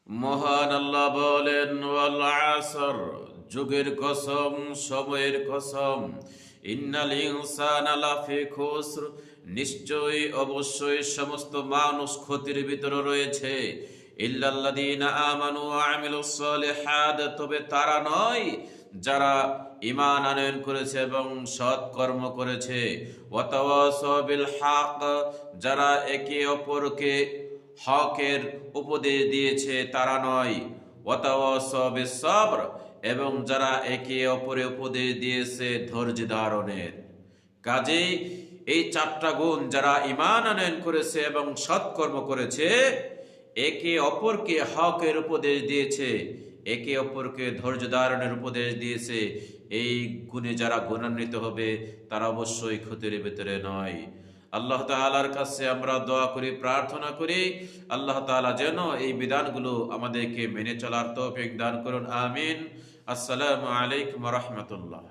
মহান আল্লাহ বলেন, ওয়াল আসর, যুগের কসম, সময়ের কসম, ইন্নাল ইনসানা লাফি খুসর, নিশ্চয়ই অবশ্যই সমস্ত মানুষ ক্ষতির ভিতরে রয়েছে। ইল্লাল্লাযীনা আমানু ওয়া আমিলুস সালিহাত, তবে তারা নয় যারা ঈমান আনয়ন করেছে এবং সৎ কর্ম করেছে। ওয়া তাওয়াসাউ বিল হক, যারা একে অপরকে হকের উপদেশ দিয়েছে তারা নয়। ওয়াতাওয়াসাউ বিস সাবর, এবং যারা একে অপরে উপদেশ দিয়েছে ধৈর্য ধারণের। কাজেই এই চারটা গুণ, যারা ঈমান আনয়ন করেছে এবং সৎকর্ম করেছে, একে অপরকে হকের উপদেশ দিয়েছে, একে অপরকে ধৈর্য ধারণের উপদেশ দিয়েছে, এই গুণে যারা গুণান্বিত হবে তারা অবশ্যই ক্ষতির ভিতরে নয়। আল্লাহ তাআলার কাছে আমরা দোয়া করি, প্রার্থনা করি, আল্লাহ তাআলা যেন এই বিধানগুলো আমাদেরকে মেনে চলার তৌফিক দান করুন। আমিন। আসসালামু আলাইকুম ওয়া রাহমাতুল্লাহ।